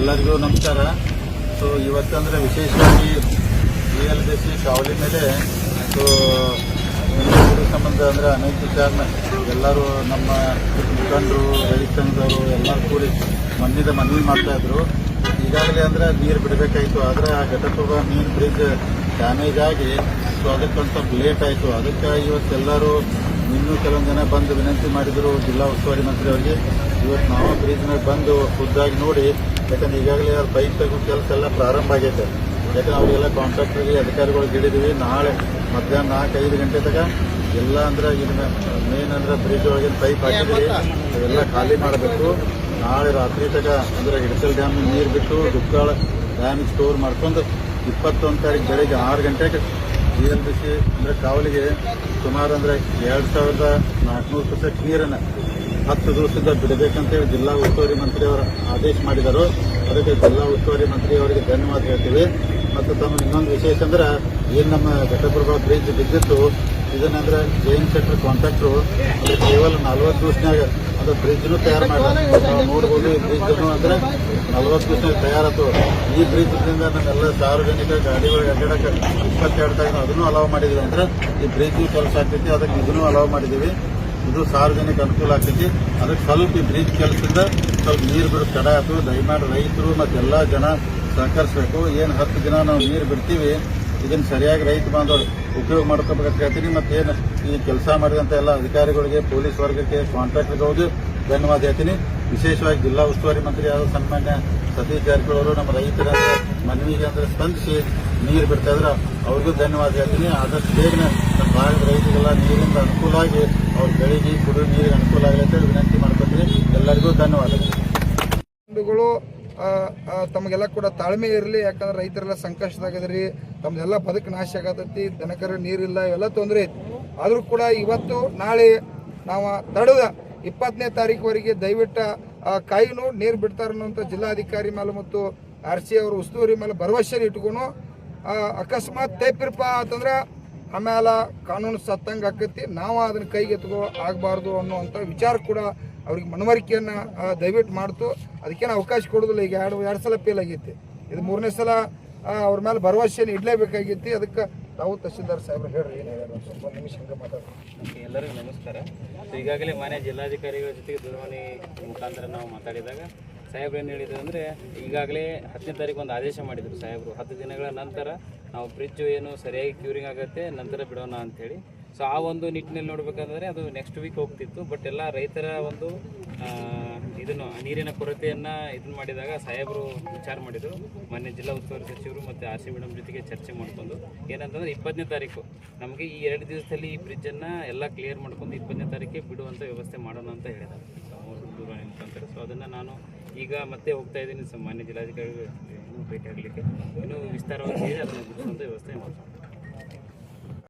ಎಲ್ಲರಿಗೂ ನಮಸ್ಕಾರ. ಸೊ ಇವತ್ತಂದ್ರೆ ವಿಶೇಷವಾಗಿ BLBC ಕಾವಲಿ ಮೇಲೆ ಸೊ ಸಂಬಂಧ ಅಂದರೆ ಅನೇಕ ವಿಚಾರನ ಎಲ್ಲರೂ ನಮ್ಮ ಮುಖಂಡರು ರೈತಂದವರು ಎಲ್ಲರೂ ಕೂಡಿ ಮನವಿ ಮಾಡ್ತಾಯಿದ್ರು. ಈಗಾಗಲೇ ಅಂದರೆ ನೀರು ಬಿಡಬೇಕಾಯಿತು, ಆದರೆ ಆ ಘಟಕದ ಮೀನ್ ಬ್ರಿಡ್ಜ್ ಡ್ಯಾಮೇಜ್ ಆಗಿ ಸೊ ಅದಕ್ಕೊಂದು ಸ್ವಲ್ಪ ಲೇಟ್ ಆಯಿತು. ಅದಕ್ಕೆ ಇವತ್ತೆಲ್ಲರೂ ಇನ್ನೂ ಕೆಲವೊಂದು ಜನ ಬಂದು ವಿನಂತಿ ಮಾಡಿದರು ಜಿಲ್ಲಾ ಉಸ್ತುವಾರಿ ಮಂತ್ರಿ ಅವರಿಗೆ. ಇವತ್ತು ನಾವು ಬ್ರಿಡ್ಜ್ನ ಬಂದು ಖುದ್ದಾಗಿ ನೋಡಿ, ಯಾಕಂದ್ರೆ ಈಗಾಗಲೇ ಅವ್ರ ಪೈಪ್ ತೆಗೋ ಕೆಲಸ ಎಲ್ಲ ಪ್ರಾರಂಭ ಆಗೈತೆ. ಯಾಕಂದ್ರೆ ಅವರಿಗೆಲ್ಲ ಕಾಂಟ್ರಾಕ್ಟರ್ಗೆ ಅಧಿಕಾರಿಗಳಿಗೆ ಹೇಳಿದ್ದೀವಿ, ನಾಳೆ ಮಧ್ಯಾಹ್ನ 4-5 ಗಂಟೆ ತನಕ ಎಲ್ಲ ಅಂದ್ರೆ ಇದನ್ನ ಮೇನ್ ಅಂದ್ರೆ ಬ್ರಿಡ್ಜ್ ಒಳಗಿನ ಪೈಪ್ ಹಾಕಿದ್ದೀವಿ, ಅವೆಲ್ಲ ಖಾಲಿ ಮಾಡಬೇಕು. ನಾಳೆ ರಾತ್ರಿ ತನಕ ಅಂದ್ರೆ ಹಿಡಕಲ್ ಡ್ಯಾಮ್ ನೀರು ಬಿಟ್ಟು ದುಕ್ಕಾಳ ಡ್ಯಾಮಿಗೆ ಸ್ಟೋರ್ ಮಾಡ್ಕೊಂಡು 21 ತಾರೀಕು ಬೆಳಗ್ಗೆ 6 ಗಂಟೆಗೆ BLBC ಅಂದರೆ ಕಾವಲಿಗೆ ಸುಮಾರು ಅಂದರೆ 2400 ಕ್ಯೂಸೆಕ್ ನೀರನ್ನು 10 ದಿವಸದಿಂದ ಬಿಡಬೇಕಂತೇಳಿ ಜಿಲ್ಲಾ ಉಸ್ತುವಾರಿ ಮಂತ್ರಿ ಅವರು ಆದೇಶ ಮಾಡಿದರು. ಅದಕ್ಕೆ ಜಿಲ್ಲಾ ಉಸ್ತುವಾರಿ ಮಂತ್ರಿ ಅವರಿಗೆ ಧನ್ಯವಾದ ಹೇಳ್ತೀವಿ. ಮತ್ತು ತಮ್ಮ ಇನ್ನೊಂದು ವಿಶೇಷ ಅಂದ್ರೆ ಏನು ನಮ್ಮ ಘಟಪ್ರಭಾ ಬ್ರಿಡ್ಜ್ ಬಿದ್ದಿತ್ತು, ಇದನ್ನಂದ್ರೆ ಜೈನ್ ಸೆಕ್ಟರ್ ಕಾಂಟ್ರಾಕ್ಟ್ರು ಅಂದರೆ ಕೇವಲ 40 ದಿವಸನಾಗ ಅದು ಬ್ರಿಡ್ಜ್ನು ತಯಾರು ಮಾಡಿದ್ರು. ನಾವು ನೋಡ್ಬೋದು ಈ ಬ್ರಿಡ್ಜ್ನು ಅಂದರೆ 40 ದಿವಸನಾಗ ತಯಾರಾಯ್ತು. ಈ ಬ್ರಿಡ್ಜ್ನಿಂದ ನಮ್ಮೆಲ್ಲ ಸಾರ್ವಜನಿಕ ಗಾಡಿಗಳು ಅಡ್ಡಾಡಕ್ಕೆ 22 ತಾರೀಕು ಅದನ್ನು ಅಲೌ ಮಾಡಿದ್ದೀವಿ. ಅಂದ್ರೆ ಈ ಬ್ರಿಡ್ಜ್ ಕೆಲಸ ಆಗ್ತೈತಿ, ಅದಕ್ಕೆ ಇದನ್ನು ಅಲೌ ಮಾಡಿದ್ದೀವಿ. ಇದು ಸಾರ್ವಜನಿಕ ಅನುಕೂಲ ಆಗ್ತೈತಿ. ಅದಕ್ಕೆ ಸ್ವಲ್ಪ ಈ ಬ್ರಿಡ್ಜ್ ಕೆಲಸದಿಂದ ಸ್ವಲ್ಪ ನೀರು ಬಿಡೋದು ತಡ ಆಯ್ತು. ದಯಮಾಡಿ ರೈತರು ಮತ್ತು ಎಲ್ಲ ಜನ ಸಹಕರಿಸಬೇಕು. ಏನು 10 ದಿನ ನಾವು ನೀರು ಬಿಡ್ತೀವಿ, ಇದನ್ನು ಸರಿಯಾಗಿ ರೈತ ಬಾಂಧವರು ಉಪಯೋಗ ಮಾಡ್ಕೋಬೇಕಂತ ಹೇಳ್ತೀನಿ. ಮತ್ತೇನು ಈ ಕೆಲಸ ಮಾಡಿದಂಥ ಎಲ್ಲ ಅಧಿಕಾರಿಗಳಿಗೆ, ಪೊಲೀಸ್ ವರ್ಗಕ್ಕೆ, ಕಾಂಟ್ರಾಕ್ಟರ್ಗೆ ಹೋಗಿ ಧನ್ಯವಾದ ಹೇಳ್ತೀನಿ. ವಿಶೇಷವಾಗಿ ಜಿಲ್ಲಾ ಉಸ್ತುವಾರಿ ಮಂತ್ರಿ ಆದ ಸನ್ಮಾನ್ಯ ಸತೀಶ್ ಜಾರಕಿಹೊಳಿ ಅವರು ನಮ್ಮ ರೈತರ ಮನವಿಗೆ ಅಂದರೆ ಸ್ಪಂದಿಸಿ ನೀರು ಬಿಡ್ತಾ ಇದ್ರೆ ಅವ್ರಿಗೂ ಧನ್ಯವಾದ ಹೇಳ್ತೀನಿ. ಆದಷ್ಟು ಬೇಗನೆ ನಮ್ಮ ಭಾಗದ ರೈತರಿಗೆಲ್ಲ ನೀರಿಂದ ಅನುಕೂಲ ಆಗಿ ಅವ್ರ ಬೆಳೆಗೆ ಕುಡಿಯೋ ನೀರಿಗೆ ಅನುಕೂಲ ಆಗಲಿ ಅಂತ ವಿನಂತಿ ಮಾಡ್ಕೊತೀನಿ. ಎಲ್ಲರಿಗೂ ಧನ್ಯವಾದಗಳು. ತಮಗೆಲ್ಲ ಕೂಡ ತಾಳ್ಮೆ ಇರಲಿ, ಯಾಕಂದ್ರೆ ರೈತರೆಲ್ಲ ಸಂಕಷ್ಟದಾಗದ್ರಿ, ತಮ್ದೆಲ್ಲ ಬದುಕು ನಾಶ ಆಗತೈತಿ, ದನಕರ ನೀರಿಲ್ಲ, ಇವೆಲ್ಲ ತೊಂದರೆ ಐತಿ. ಆದರೂ ಕೂಡ ಇವತ್ತು ನಾಳೆ ನಾವು ತಡೆದ 20ನೇ ತಾರೀಕುವರೆಗೆ ದಯವಿಟ್ಟು ಕಾಯಿನೂ ನೀರು ಬಿಡ್ತಾರೆ ಅನ್ನೋಂಥ ಜಿಲ್ಲಾಧಿಕಾರಿ ಮೇಲೆ ಮತ್ತು RC ಅವರು ಉಸ್ತುವಾರಿ ಮೇಲೆ ಭರವಸೆ ಇಟ್ಕೊಂಡು ಅಕಸ್ಮಾತ್ ತಪ್ಪಿರಪ್ಪ ಅಂತಂದ್ರೆ ಆಮೇಲೆ ಕಾನೂನು ಸತ್ತಂಗೆ ಆಕೈತಿ. ನಾವು ಅದನ್ನು ಕೈಗೆ ಆಗಬಾರ್ದು ಅನ್ನೋವಂಥ ವಿಚಾರ ಕೂಡ ಅವ್ರಿಗೆ ಮನವರಿಕೆಯನ್ನು ದಯವಿಟ್ಟು ಮಾಡ್ತು. ಅದಕ್ಕೇನು ಅವಕಾಶ ಕೊಡೋದಿಲ್ಲ. ಈಗ ಎರಡು ಸಲ ಫೇಲ್ ಆಗೈತಿ, ಇದು 3ನೇ ಸಲ ಅವ್ರ ಮೇಲೆ ಭರವಸೆಯನ್ನು ಇಡಲೇಬೇಕಾಗೈತಿ. ಅದಕ್ಕೆ ತಾವು ತಹಸೀಲ್ದಾರ್ ಸಾಹೇಬ್ರು ಹೇಳ್ರಿ, ಏನು ಹೇಳ್ಯಾರ ಸ್ವಲ್ಪ ನಿಮಿಷ ಹಂಗೆ ಮಾತಾಡ್ತೀವಿ. ಎಲ್ಲರಿಗೂ ನಮಸ್ಕಾರ. ಈಗಾಗಲೇ ಮಾನ್ಯ ಜಿಲ್ಲಾಧಿಕಾರಿಗಳ ಜೊತೆಗೆ ದೂರವಾಣಿ ಮುಖಾಂತರ ನಾವು ಮಾತಾಡಿದಾಗ ಸಾಹೇಬ್ರು ಏನು ಹೇಳಿದ್ರು ಅಂದರೆ, ಈಗಾಗಲೇ 10ನೇ ತಾರೀಕು ಒಂದು ಆದೇಶ ಮಾಡಿದರು ಸಾಹೇಬರು. 10 ದಿನಗಳ ನಂತರ ನಾವು ಬ್ರಿಡ್ಜು ಏನು ಸರಿಯಾಗಿ ಕ್ಯೂರಿಂಗ್ ಆಗುತ್ತೆ ನಂತರ ಬಿಡೋಣ ಅಂಥೇಳಿ. ಸೊ ಆ ಒಂದು ನಿಟ್ಟಿನಲ್ಲಿ ನೋಡಬೇಕಂದ್ರೆ ಅದು ನೆಕ್ಸ್ಟ್ ವೀಕ್ ಹೋಗ್ತಿತ್ತು. ಬಟ್ ಎಲ್ಲ ರೈತರ ಒಂದು ಇದನ್ನು ನೀರಿನ ಕೊರತೆಯನ್ನು ಇದನ್ನು ಮಾಡಿದಾಗ ಸಾಹೇಬರು ವಿಚಾರ ಮಾಡಿದರು. ಮಾನ್ಯ ಜಿಲ್ಲಾ ಉಸ್ತುವಾರಿ ಸಚಿವರು ಮತ್ತು RC ಮೇಡಮ್ ಜೊತೆಗೆ ಚರ್ಚೆ ಮಾಡಿಕೊಂಡು ಏನಂತಂದರೆ 20ನೇ ತಾರೀಕು ನಮಗೆ ಈ 2 ದಿವಸದಲ್ಲಿ ಈ ಬ್ರಿಡ್ಜನ್ನು ಎಲ್ಲ ಕ್ಲಿಯರ್ ಮಾಡ್ಕೊಂಡು 20ನೇ ತಾರೀಕಿಗೆ ಬಿಡುವಂಥ ವ್ಯವಸ್ಥೆ ಮಾಡೋಣ ಅಂತ ಹೇಳಿದ್ದಾರೆ ದೂರವಾಣಿ ಮುಖಾಂತರ. ಸೊ ಅದನ್ನು ನಾನು ಈಗ ಮತ್ತೆ ಹೋಗ್ತಾ ಇದ್ದೀನಿ ಮಾನ್ಯ ಜಿಲ್ಲಾಧಿಕಾರಿಗಳು ಭೇಟಿ ಆಗಲಿಕ್ಕೆ. ಇನ್ನೂ ವಿಸ್ತಾರವಾಗಿ ಅದನ್ನು ಬಿಡಿಸುವಂಥ ವ್ಯವಸ್ಥೆ ಮಾಡ್ತೀನಿ.